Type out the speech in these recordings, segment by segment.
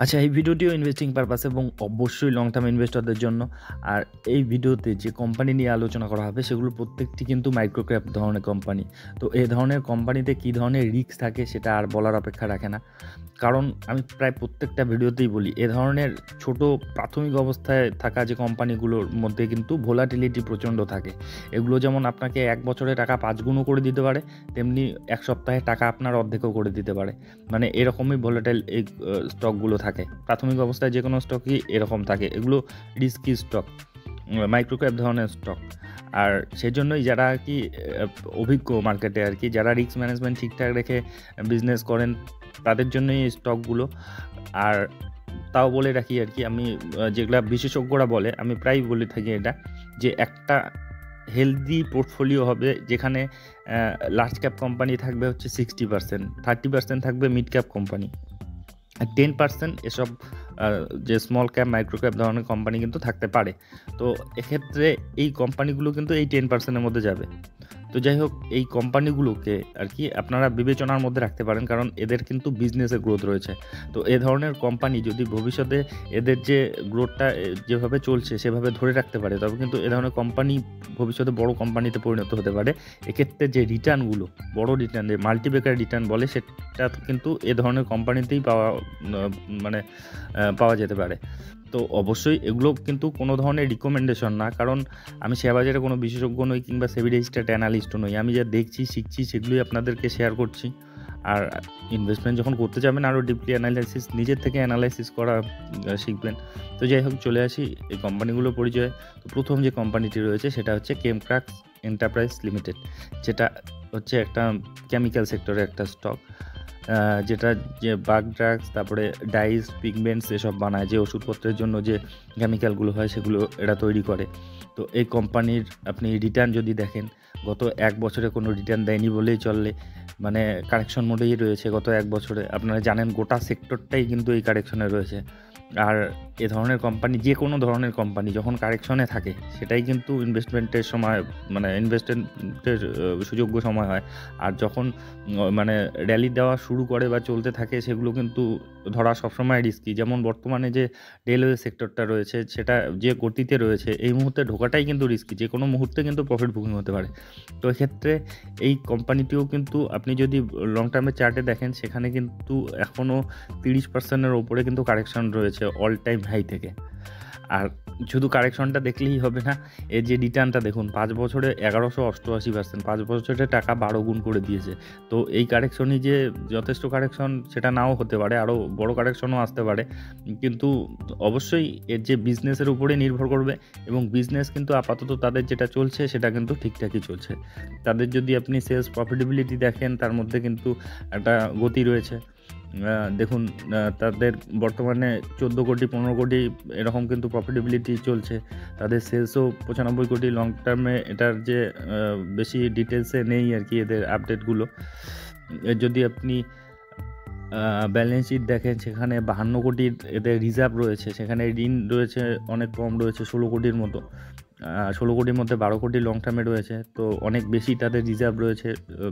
আচ্ছা, এই ভিডিওটিও investing purpose এবং অবশ্যই লং টার্ম ইনভেস্টরদের জন্য। আর এই ভিডিওতে যে কোম্পানি নিয়ে আলোচনা করা হবে সেগুলো প্রত্যেকটি কিন্তু মাইক্রো ক্যাপ ধরনের কোম্পানি। তো এই ধরনের কোম্পানিতে কী ধরনের রিস্ক থাকে সেটা আর বলার অপেক্ষা রাখে না। কারণ আমি প্রায় প্রত্যেকটা ভিডিওতেই বলি, এ ধরনের ছোট প্রাথমিক অবস্থায় থাকা যে কোম্পানিগুলোর মধ্যে কিন্তু ভোলাটিলিটি প্রচণ্ড থাকে। এগুলো যেমন আপনাকে 1 বছরে টাকা 5 গুণও করে দিতে পারে, তেমনি 1 সপ্তাহে টাকা আপনার অর্ধেকও করে দিতে পারে। মানে এরকমই ভোলাটাইল এই স্টকগুলো থাকে। প্রাথমিক অবস্থায় যে কোনো স্টকই এরকম থাকে। এগুলো রিস্কি স্টক, মাইক্রো ক্যাপ ধরনের স্টক। আর সেজন্যই যারা আর কি অভিজ্ঞ মার্কেটে আর কি, যারা রিস্ক ম্যানেজমেন্ট ঠিকঠাক রেখে বিজনেস করেন, তাদের জন্যই এই স্টকগুলো। আর তাও বলে রাখি আর কি, আমি যেগুলা বিশেষজ্ঞরা বলে, আমি প্রায়ই বলে থাকি এটা, যে একটা হেলদি পোর্টফোলিও হবে যেখানে লার্জ ক্যাপ কোম্পানি থাকবে হচ্ছে 60%, 30% থাকবে মিড ক্যাপ কোম্পানি, আর 10% এসব যে স্মল ক্যাপ মাইক্রো ক্যাপ ধরনের কোম্পানি কিন্তু থাকতে পারে। তো এক্ষেত্রে এই কোম্পানিগুলো কিন্তু এই 10%-এর মধ্যে যাবে। তো যাই হোক, এই কোম্পানিগুলোকে আর কি আপনারা বিবেচনার মধ্যে রাখতে পারেন, কারণ এদের কিন্তু বিজনেসে গ্রোথ রয়েছে। তো এ ধরনের কোম্পানি যদি ভবিষ্যতে এদের যে গ্রোথটা যেভাবে চলছে সেভাবে ধরে রাখতে পারে, তবে কিন্তু এ ধরনের কোম্পানি ভবিষ্যতে বড় কোম্পানিতে পরিণত হতে পারে। এক্ষেত্রে যে রিটার্নগুলো, বড় রিটার্ন, যে মাল্টিবেকার রিটার্ন বলে, সেটা কিন্তু এ ধরনের কোম্পানিতেই পাওয়া যেতে পারে। তো অবশ্যই এগুলো কিন্তু কোনো ধরনের রিকমেন্ডেশন না, কারণ আমি শেয়ার বাজারে কোনো বিশেষজ্ঞ নই কিংবা সেবি রেজিস্টার্ড অ্যানালিস্টও নই। আমি যা দেখছি, শিখছি, সেগুলোই আপনাদেরকে শেয়ার করছি। আর ইনভেস্টমেন্ট যখন করতে যাবেন, আরও ডিপলি অ্যানালাইসিস, নিজের থেকে অ্যানালাইসিস করা শিখবেন। তো যাই হোক, চলে আসি এই কোম্পানিগুলোর পরিচয়ে। তো প্রথম যে কোম্পানিটি রয়েছে সেটা হচ্ছে কেমক্রাক্স এন্টারপ্রাইজ লিমিটেড, যেটা হচ্ছে একটা কেমিক্যাল সেক্টরের একটা স্টক, যেটা যে বাগ ড্রাগস, তারপরে ডাইস, পিগমেন্টস এসব বানায়, যে ওষুধপত্রের জন্য যে কেমিক্যালগুলো হয় সেগুলো এরা তৈরি করে। তো এই কোম্পানির আপনি রিটার্ন যদি দেখেন, গত 1 বছরে কোনো রিটার্ন দেয়নি বলেই চলে, মানে কারেকশন মোডেই রয়েছে গত 1 বছরে। আপনারা জানেন গোটা সেক্টরটাই কিন্তু এই কারেকশনে রয়েছে। আর এ ধরনের কোম্পানি, যে কোনো ধরনের কোম্পানি যখন কারেকশনে থাকে, সেটাই কিন্তু ইনভেস্টমেন্টের সময়, মানে ইনভেস্টমেন্টের সুযোগ্য সময় হয়। আর যখন মানে র্যালি দেওয়া শুরু করে বা চলতে থাকে, সেগুলো কিন্তু ধরা সবসময় রিস্কি। যেমন বর্তমানে যে রেলওয়ে সেক্টরটা রয়েছে, সেটা যে গতিতে রয়েছে, এই মুহূর্তে ঢোকাটাই কিন্তু রিস্কি। যে কোনো মুহূর্তে কিন্তু প্রফিট বুকিং হতে পারে। তো এক্ষেত্রে এই কোম্পানিটিও কিন্তু আপনি যদি লং টার্মের চার্টে দেখেন, সেখানে কিন্তু এখনও 30%-এর ওপরে কিন্তু কারেকশন রয়েছে অল টাইম হাই থেকে। আর শুধু কারেকশনটা দেখলেই হবে না, এর যে রিটার্নটা দেখুন, 5 বছরে 1188%, 5 বছরে টাকা 12 গুণ করে দিয়েছে। তো এই কারেকশনই যে যথেষ্ট কারেকশন, সেটা নাও হতে পারে, আরও বড় কারেকশনও আসতে পারে। কিন্তু অবশ্যই এর যে বিজনেসের উপরে নির্ভর করবে, এবং বিজনেস কিন্তু আপাতত তাদের যেটা চলছে সেটা কিন্তু ঠিকঠাকই চলছে। তাদের যদি আপনি সেলস প্রফিটেবিলিটি দেখেন, তার মধ্যে কিন্তু একটা গতি রয়েছে। দেখুন, তাদের বর্তমানে 14 কোটি, 15 কোটি এরকম কিন্তু প্রফিটেবিলিটি চলছে। তাদের সেলসও 95 কোটি। লং টার্মে এটার যে বেশি ডিটেলসে নেই আর কি এদের আপডেটগুলো। যদি আপনি ব্যালেন্স শিট দেখেন, সেখানে 52 কোটির এদের রিজার্ভ রয়েছে, সেখানে ঋণ রয়েছে অনেক কম, রয়েছে 16 কোটির মতো। 16 কোটির মধ্যে 12 কোটি লং টার্মে রয়েছে, তো অনেক বেশি তাদের রিজার্ভ রয়েছে।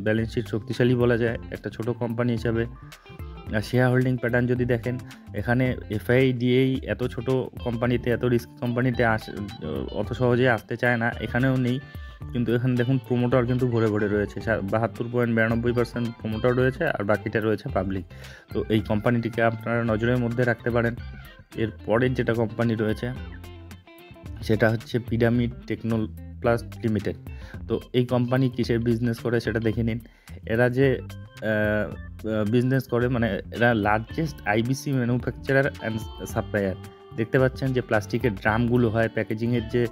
ব্যালেন্স শিট শক্তিশালী বলা যায় একটা ছোট কোম্পানি হিসাবে। শেয়ার হোল্ডিং প্যাটার্ন যদি দেখেন, এখানে এফআইডিএই এত ছোট কোম্পানিতে, এত রিস্ক কোম্পানিতে অত সহজে আসতে চায় না, এখানেও নেই। কিন্তু এখানে দেখুন, প্রোমোটার কিন্তু ভরে ভরে রয়েছে, 72.92% প্রোমোটার রয়েছে, আর বাকিটা রয়েছে পাবলিক। তো এই কোম্পানিটিকে আপনারা নজরের মধ্যে রাখতে পারেন। এর পরের যেটা কোম্পানি রয়েছে সেটা হচ্ছে পিরামিড টেকনোপ্লাস্ট লিমিটেড। তো এই কোম্পানি কিসের বিজনেস করে সেটা দেখে নিন। এরা যে বিজনেস করে, মানে এরা largest IBC manufacturer and supplier. দেখতে পাচ্ছেন যে প্লাস্টিকের ড্রামগুলো হয়, প্যাকেজিংয়ের যে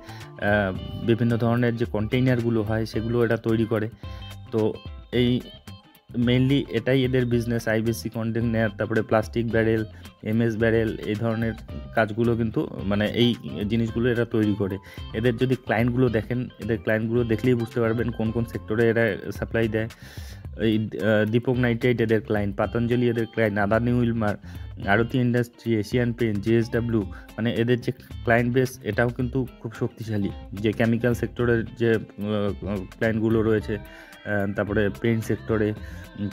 বিভিন্ন ধরনের যে কন্টেইনারগুলো হয়, সেগুলো এরা তৈরি করে। তো এই মেইনলি এটাই এদের বিজনেস, আইবিসি কন্টেইনার, তারপরে প্লাস্টিক ব্যারেল, এমএস ব্যারেল, এই ধরনের কাজগুলো কিন্তু, মানে এই জিনিসগুলো এরা তৈরি করে। এদের যদি ক্লায়েন্টগুলো দেখেন, এদের ক্লায়েন্টগুলো দেখলেই বুঝতে পারবেন কোন কোন সেক্টরে এরা সাপ্লাই দেয়। এই দীপক নাইট্রাইট এদের ক্লায়েন্ট, পাতঞ্জলি এদের ক্লায়েন্ট, আদানি উইলমার, আরতি ইন্ডাস্ট্রি, এশিয়ান পেইন্ট, জেএসডব্লিউ, মানে এদের যে ক্লায়েন্ট বেস, এটাও কিন্তু খুব শক্তিশালী। যে কেমিক্যাল সেক্টরের যে ক্লায়েন্টগুলো রয়েছে, তারপরে পেইন্ট সেক্টরে,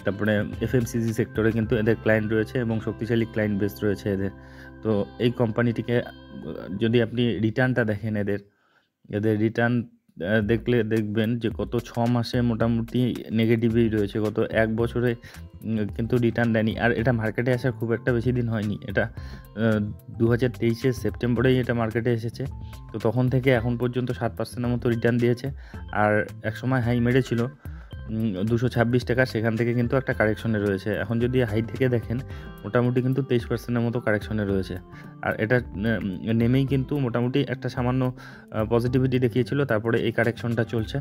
তারপরে এফএমসিজি সেক্টরে কিন্তু এদের ক্লায়েন্ট রয়েছে এবং শক্তিশালী ক্লায়েন্ট বেস রয়েছে এদের। তো এই কোম্পানিটিকে যদি আপনি রিটার্নটা দেখেন, এদের রিটার্ন দেখলে দেখবেন যে গত 6 মাসে মোটামুটি নেগেটিভই রয়েছে। গত 1 বছরে কিন্তু রিটার্ন দেয়নি। আর এটা মার্কেটে আসার খুব একটা বেশি দিন হয়নি। এটা 2023 সেপ্টেম্বরেই এটা মার্কেটে এসেছে। তো তখন থেকে এখন পর্যন্ত 7% এর মতো রিটার্ন দিয়েছে। আর একসময় হাই মেরেছিল 226 টাকা, সেখান থেকে কিন্তু একটা কারেকশনে রয়েছে। এখন যদি হাই থেকে দেখেন মোটামুটি কিন্তু 23% এর মতো কারেকশনে রয়েছে। আর এটা নেমেই কিন্তু মোটামুটি একটা সামান্য পজিটিভিটি দেখিয়েছিল, তারপরে এই কারেকশনটা চলছে।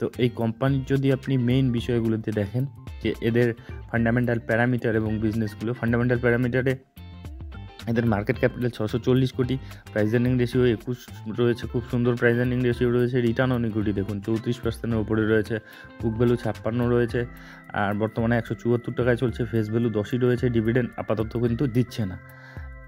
তো এই কোম্পানির যদি আপনি মেইন বিষয়গুলোতে দেখেন যে এদের ফান্ডামেন্টাল প্যারামিটার এবং বিজনেসগুলো, ফান্ডামেন্টাল প্যারামিটারে এদের মার্কেট ক্যাপিটাল 640 কোটি, প্রাইস আর্নিং রেশিও 21 রয়েছে, খুব সুন্দর প্রাইস আর্নিং রেশিও রয়েছে। রিটার্ন অন ইকুইটি দেখুন 34%-এর উপরে রয়েছে, বুক ভ্যালু 56 রয়েছে, আর বর্তমানে 174 টাকায় চলছে। ফেস ভ্যালু 10ই রয়েছে। ডিভিডেন্ড আপাতত কিন্তু দিচ্ছে না।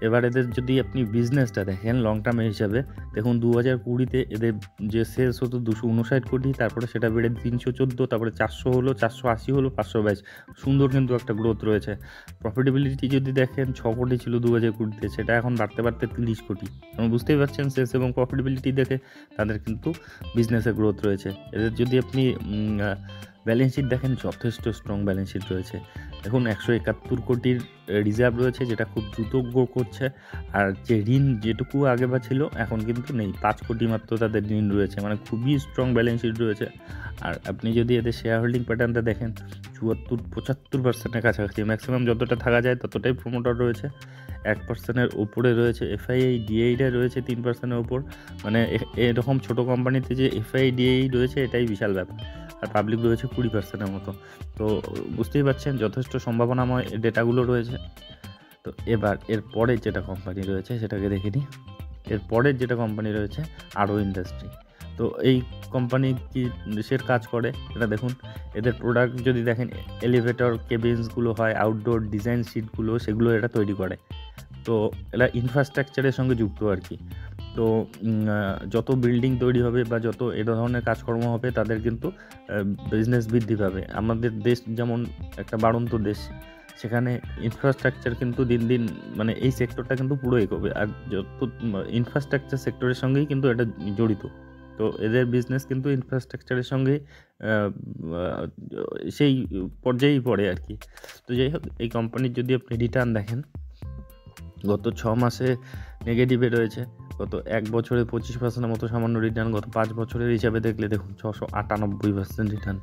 এবার এদের যদি আপনি বিজনেসটা দেখেন লং টার্মের হিসাবে, দেখুন 2020-তে এদের যে সেলস হতো 259 কোটি, তারপরে সেটা বেড়ে 314, তারপরে 400 হলো, 480 হলো, 522। সুন্দর কিন্তু একটা গ্রোথ রয়েছে। প্রফিটেবিলিটি যদি দেখেন 6 কোটি ছিল 2020-তে, সেটা এখন বাড়তে বাড়তে 30 কোটি। এবং বুঝতেই পারছেন সেলস এবং প্রফিটেবিলিটি দেখে তাদের কিন্তু বিজনেসে গ্রোথ রয়েছে। এদের যদি আপনি ব্যালেন্স শিট দেখেন, যথেষ্ট স্ট্রং ব্যালেন্স শিট রয়েছে। দেখুন 171 কোটির রিজার্ভ রয়েছে, যেটা খুব দ্রুত গ্রো করছে। আর যে ঋণ যেটুকু আগে বা ছিল এখন কিন্তু নেই, 5 কোটি মাত্র তাদের ঋণ রয়েছে, মানে খুবই স্ট্রং ব্যালেন্স শিট রয়েছে। আর আপনি যদি এদের শেয়ার হোল্ডিং প্যাটার্নটা দেখেন 74-75%-এর কাছাকাছি, ম্যাক্সিমাম যতটা থাকা যায় ততটাই প্রমোটার রয়েছে। 1%-এর ওপরে রয়েছে এফআইআই, ডিআইটা রয়েছে 3%-এর ওপর। মানে এরকম ছোটো কোম্পানিতে যে এফআইআই, ডিআই রয়েছে এটাই বিশাল ব্যাপার। আর পাবলিক রয়েছে 20%-এর মতো। তো বুঝতেই পারছেন যথেষ্ট সম্ভাবনাময় ডেটাগুলো রয়েছে। তো এবার এর পরের যেটা কোম্পানি রয়েছে সেটাকে দেখে নিই। এর পরের যেটা কোম্পানি রয়েছে আরও ইন্ডাস্ট্রি। তো এই কোম্পানি কি দেশের কাজ করে এটা দেখুন। এদের প্রোডাক্ট যদি দেখেন, এলিভেটর কেবিনসগুলো হয়, আউটডোর ডিজাইন শিটগুলো, সেগুলো এরা তৈরি করে। তো এরা ইনফ্রাস্ট্রাকচারের সঙ্গে যুক্ত আর কি। তো যত বিল্ডিং তৈরি হবে বা যত এ ধরনের কাজকর্ম হবে তাদের কিন্তু বিজনেস বৃদ্ধি পাবে। আমাদের দেশ যেমন একটা বাড়ন্ত দেশ, সেখানে ইনফ্রাস্ট্রাকচার কিন্তু দিন দিন মানে এই সেক্টরটা কিন্তু পুরো এগোবে। আর যত ইনফ্রাস্ট্রাকচার সেক্টরের সঙ্গেই কিন্তু এটা জড়িত। তো এদের বিজনেস কিন্তু ইনফ্রাস্ট্রাকচারের সঙ্গে সেই পর্যায়েই পড়ে আর কি। তো যাই হোক, এই কোম্পানির যদি আপনি রিটার্ন দেখেন, গত 6 মাসে নেগেটিভে রয়েছে। গত 1 বছরে 25%-এর মতো সামান্য রিটার্ন। গত 5 বছরের হিসাবে দেখলে দেখুন 698% রিটার্ন।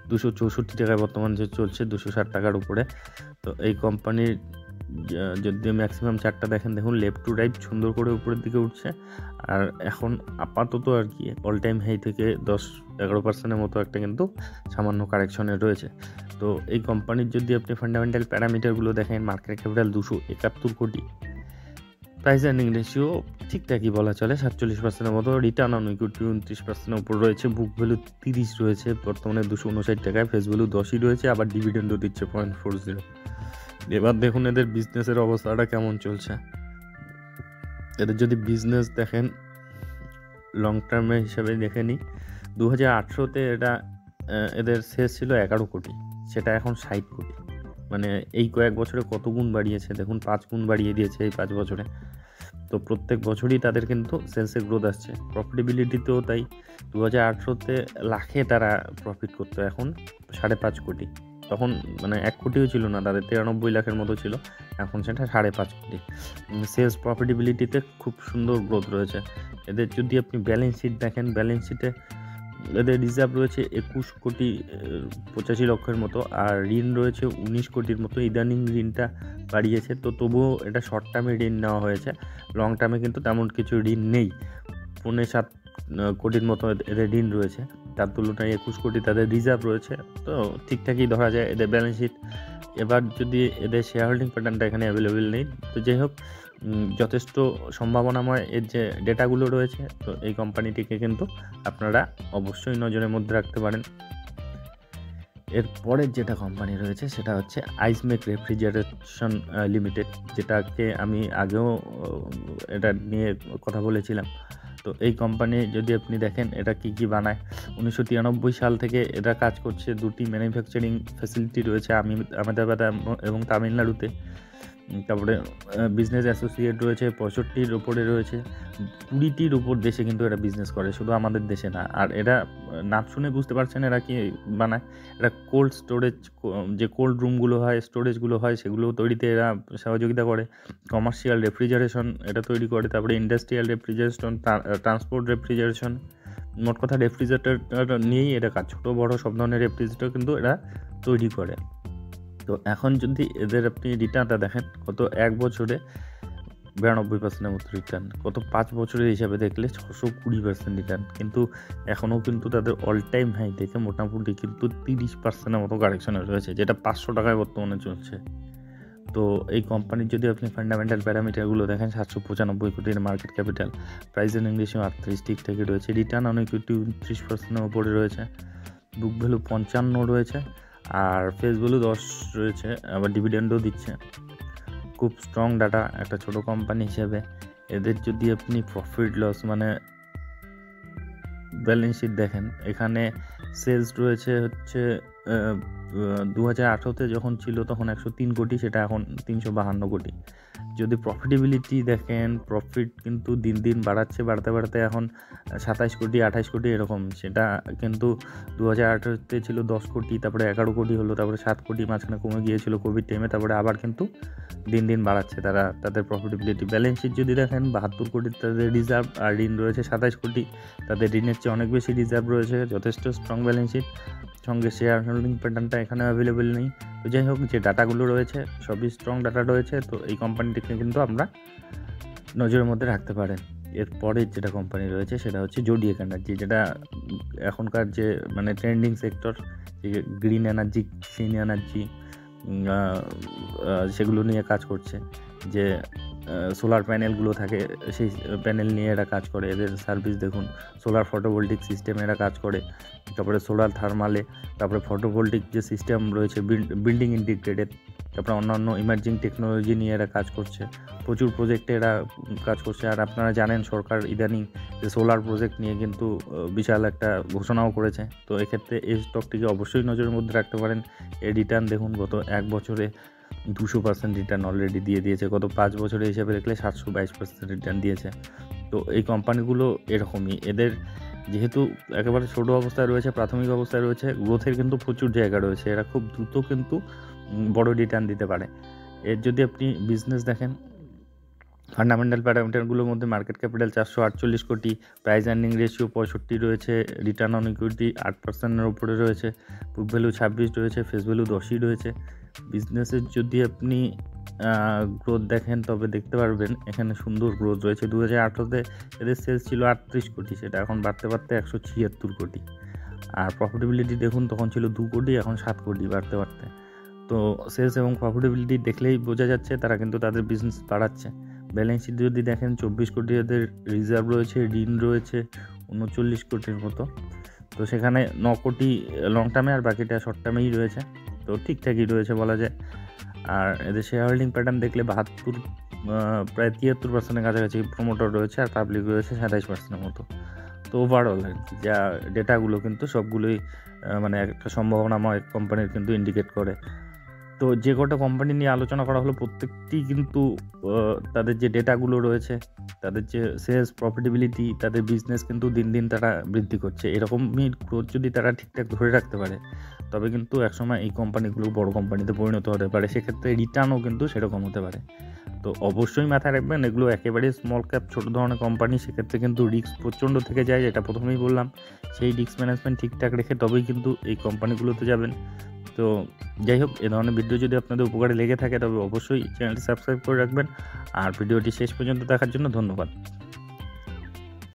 264 টাকায় বর্তমান যে চলছে, 260 টাকার উপরে। তো এই কোম্পানির যদি ম্যাক্সিমাম চার্টটা দেখেন, দেখুন লেফট টু রাইট সুন্দর করে উপরের দিকে উঠছে। আর এখন আপাতত আর কি অল টাইম হাই থেকে 10-11%-এর মতো একটা কিন্তু সামান্য কারেকশনে রয়েছে। তো এই কোম্পানির যদি আপনি ফান্ডামেন্টাল প্যারামিটারগুলো দেখেন, মার্কেট ক্যাপিটাল 271 কোটি, প্রাইস আর্নিং রেশিও ঠিকঠাকই বলা চলে, 47%-এর মতো। রিটার্ন অন ইকুইটি 29%-এর উপর রয়েছে। বুক ভ্যালু 30 রয়েছে, বর্তমানে 259 টাকায়। ফেস ভ্যালু 10ই রয়েছে, আবার ডিভিডেন্ডও দিচ্ছে 0.40। এবার দেখুন এদের বিজনেসের অবস্থাটা কেমন চলছে। এদের যদি বিজনেস দেখেন লং টার্মের হিসাবে দেখে নিই, 2018-তে এটা এদের শেষ ছিল 11 কোটি, সেটা এখন 60 কোটি। মানে এই কয়েক বছরে কত গুণ বাড়িয়েছে দেখুন, 5 গুণ বাড়িয়ে দিয়েছে এই 5 বছরে। তো প্রত্যেক বছরই তাদের কিন্তু সেলসে গ্রোথ আসছে। প্রফিটেবিলিটিতেও তাই। 2018-তে লাখে তারা প্রফিট করতো, এখন 5.5 কোটি। তখন মানে 1 কোটিও ছিল না, তাদের 93 লাখের মতো ছিল, এখন সেটা 5.5 কোটি। সেলস প্রফিটেবিলিটিতে খুব সুন্দর গ্রোথ রয়েছে। এদের যদি আপনি ব্যালেন্স শিট দেখেন, ব্যালেন্স শিটে এদের রিজার্ভ রয়েছে 21 কোটি 85 লক্ষের মতো, আর ঋণ রয়েছে 19 কোটির মতো। ইদানিং ঋণটা বাড়িয়েছে, তো তবুও এটা শর্ট টার্মে ঋণ নেওয়া হয়েছে। লং টার্মে কিন্তু তেমন কিছু ঋণ নেই। 7.5 কোটির মতো এদের ঋণ রয়েছে, তার তুলনায় 21 কোটি তাদের রিজার্ভ রয়েছে। তো ঠিকঠাকই ধরা যায় এদের ব্যালেন্স শিট। এবার যদি এদের শেয়ার হোল্ডিং প্যাটার্নটা এখানে অ্যাভেলেবেল নেই, তো যাই হোক যথেষ্ট সম্ভাবনাময় এর যে ডেটাগুলো রয়েছে, তো এই কোম্পানিটিকে কিন্তু আপনারা অবশ্যই নজরের মধ্যে রাখতে পারেন। এর পরের যেটা কোম্পানি রয়েছে সেটা হচ্ছে আইসমেক রেফ্রিজারেশন লিমিটেড, যেটাকে আমি আগেও এটা নিয়ে কথা বলেছিলাম। তো এই কোম্পানি যদি আপনি দেখেন এটা কি বানায়, 1993 সাল থেকে এটা কাজ করছে। 2টি ম্যানুফ্যাকচারিং ফ্যাসিলিটি রয়েছে আহমেদাবাদ এবং তামিলনাড়ুতে। তারপরে বিজনেস অ্যাসোসিয়েট রয়েছে 65-র ওপরে রয়েছে, 20-টির উপর দেশে কিন্তু এরা বিজনেস করে, শুধু আমাদের দেশে না। আর এরা নাম শুনে বুঝতে পারছেন এরা কি বানায়, এরা কোল্ড স্টোরেজ, যে কোল্ড রুমগুলো হয়, স্টোরেজগুলো হয়, সেগুলো তৈরিতে এরা সহযোগিতা করে। কমার্শিয়াল রেফ্রিজারেশন এটা তৈরি করে, তারপরে ইন্ডাস্ট্রিয়াল রেফ্রিজারেশন, ট্রান্সপোর্ট রেফ্রিজারেশন, মোট কথা রেফ্রিজারেটর নিয়েই এটা কাজ, ছোটো বড়ো সব ধরনের রেফ্রিজারেটর কিন্তু এরা তৈরি করে। তো এখন যদি এদের আপনি রিটার্নটা দেখেন, গত 1 বছরে 92% মতো রিটার্ন, গত 5 বছরের হিসাবে দেখলে 620% রিটার্ন, কিন্তু এখনও কিন্তু তাদের অল টাইম হাই থেকে মোটামুটি কিন্তু 30% মতো কারেকশনে রয়েছে, যেটা 500 টাকায় বর্তমানে চলছে। তো এই কোম্পানির যদি আপনি ফান্ডামেন্টাল প্যারামিটারগুলো দেখেন, 795 কোটির market capital, price earning ratio 38 ঠিকঠাকই রয়েছে, রিটার্ন অন ইকুইটি 29%-এর উপরে রয়েছে, বুক ভ্যালু 55 রয়েছে, আর ফেস ভ্যালু 10 রয়েছে, আবার ডিভিডেন্ডও দিচ্ছে। খুব স্ট্রং ডাটা একটা ছোট কোম্পানি হিসেবে। এদের যদি আপনি প্রফিট লস মানে ব্যালেন্স শিট দেখেন, এখানে সেলস রয়েছে হচ্ছে 2018-তে যখন ছিল তখন 103 কোটি, সেটা এখন 352 কোটি। যদি প্রফিটেবিলিটি দেখেন, প্রফিট কিন্তু দিন দিন বাড়তে বাড়তে এখন 27 কোটি 28 কোটি এরকম, সেটা কিন্তু 2018-তে ছিল 10 কোটি, তারপরে 11 কোটি হলো, তারপরে 7 কোটি, মাঝখানে কমে গিয়েছিল কোভিড টাইমে, তারপরে আবার কিন্তু দিন দিন বাড়াচ্ছে তারা তাদের প্রফিটেবিলিটি। ব্যালেন্স শিট যদি দেখেন, 72 কোটি তাদের রিজার্ভ, আর ঋণ রয়েছে 27 কোটি, তাদের ঋণের চেয়ে অনেক বেশি রিজার্ভ রয়েছে, যথেষ্ট স্ট্রং ব্যালেন্স শিট। সঙ্গে শেয়ার হোল্ডিং প্যাটার্নটা এখানে অ্যাভেলেবেল নেই। তো যাই হোক, যে ডাটাগুলো রয়েছে সবই স্ট্রং ডাটা রয়েছে, তো এই কোম্পানিটিকে কিন্তু আমরা নজরের মধ্যে রাখতে পারেন। এরপরে যেটা কোম্পানি রয়েছে সেটা হচ্ছে জোডিয়াক এনার্জি, যেটা এখনকার যে মানে trending sector, green energy, clean energy, সেগুলো নিয়ে কাজ করছে। যে সোলার প্যানেলগুলো থাকে, সেই প্যানেল নিয়ে এরা কাজ করে। এদের সার্ভিস দেখুন, সোলার ফটোভোল্টিক সিস্টেমে এরা কাজ করে, তারপরে সোলার থার্মালে, তারপরে ফটোভোল্টিক যে সিস্টেম রয়েছে বিল্ডিং ইন্টিগ্রেটেড, তারপরে অন্যান্য ইমার্জিং টেকনোলজি নিয়ে এরা কাজ করছে। প্রচুর প্রজেক্টে এরা কাজ করছে। আর আপনারা জানেন সরকার ইদানিং যে সোলার প্রজেক্ট নিয়ে কিন্তু বিশাল একটা ঘোষণাও করেছে। তো এক্ষেত্রে এই স্টকটিকে অবশ্যই নজরের মধ্যে রাখতে পারেন। এর রিটার্ন দেখুন, গত 1 বছরে 200% রিটার্ন অলরেডি দিয়েছে, গত 5 বছরের হিসাবে দেখলে 722% রিটার্ন দিয়েছে। তো এই কোম্পানিগুলো এরকমই, এদের যেহেতু একেবারে ছোটো অবস্থায় রয়েছে, প্রাথমিক অবস্থায় রয়েছে, গ্রোথের কিন্তু প্রচুর জায়গা রয়েছে, এরা খুব দ্রুত কিন্তু বড় রিটার্ন দিতে পারে। এর যদি আপনি বিজনেস দেখেন, ফান্ডামেন্টাল প্যারামিটারগুলোর মধ্যে মার্কেট ক্যাপিটাল 448 কোটি, প্রাইস আর্নিং রেশিও 65 রয়েছে, রিটার্ন অন ইকুইটি 8%-এর উপরে রয়েছে, বুক ভ্যালু 26 রয়েছে, ফেস ভ্যালু 10 রয়েছে। বিজনেসের যদি আপনি গ্রোথ দেখেন তবে দেখতে পারবেন এখানে সুন্দর গ্রোথ রয়েছে। 2018-তে এদের সেলস ছিল 38 কোটি, সেটা এখন বাড়তে 176 কোটি। আর প্রফিটেবিলিটি দেখুন, তখন ছিল 2 কোটি, এখন 7 কোটি বাড়তে। তো সেলস এবং প্রফিটেবিলিটি দেখলেই বোঝা যাচ্ছে তারা কিন্তু তাদের বিজনেস বাড়াচ্ছে। ব্যালেন্স শিট যদি দেখেন, 24 কোটি এদের রিজার্ভ রয়েছে, ঋণ রয়েছে 39 কোটির মতো। তো সেখানে 9 কোটি লং টার্মে আর বাকিটা শর্ট টার্মেই রয়েছে, তো ঠিকঠাকই রয়েছে বলা যায়। আর এদের শেয়ার হোল্ডিং প্যাটার্ন দেখলে 72 প্রায় 73%-এর কাছাকাছি প্রমোটার রয়েছে, আর পাবলিক রয়েছে 27%-এর মতো। তো ওভারঅল আর কি যা ডেটাগুলো কিন্তু সবগুলোই মানে একটা সম্ভাবনাময় কোম্পানির কিন্তু ইন্ডিকেট করে। তো যে কটা কোম্পানি নিয়ে আলোচনা করা হলো, প্রত্যেকটি কিন্তু তাদের যে ডেটাগুলো রয়েছে, তাদের যে সেলস, প্রফিটেবিলিটি, তাদের বিজনেস কিন্তু দিন দিন তারা বৃদ্ধি করছে। এরকমই গ্রোথ যদি তারা ঠিকঠাক ধরে রাখতে পারে, তবে কিন্তু একসময় এই কোম্পানিগুলো বড় কোম্পানিতে পরিণত হতে পারে, সেক্ষেত্রে রিটার্নও কিন্তু সেরকম হতে পারে। তো অবশ্যই মাথায় রাখবেন, এগুলো একেবারে স্মল ক্যাপ ছোটো ধরনের কোম্পানি, সেক্ষেত্রে কিন্তু রিস্ক প্রচণ্ড থেকে যায়, যেটা প্রথমেই বললাম। সেই রিস্ক ম্যানেজমেন্ট ঠিকঠাক রেখে তবেই কিন্তু এই কোম্পানিগুলোতে যাবেন। তো যাই হোক, এ ধরনের ভিডিও যদি আপনাদের উপকারে লেগে থাকে তবে অবশ্যই চ্যানেলটি সাবস্ক্রাইব করে রাখবেন। আর ভিডিওটি শেষ পর্যন্ত দেখার জন্য ধন্যবাদ।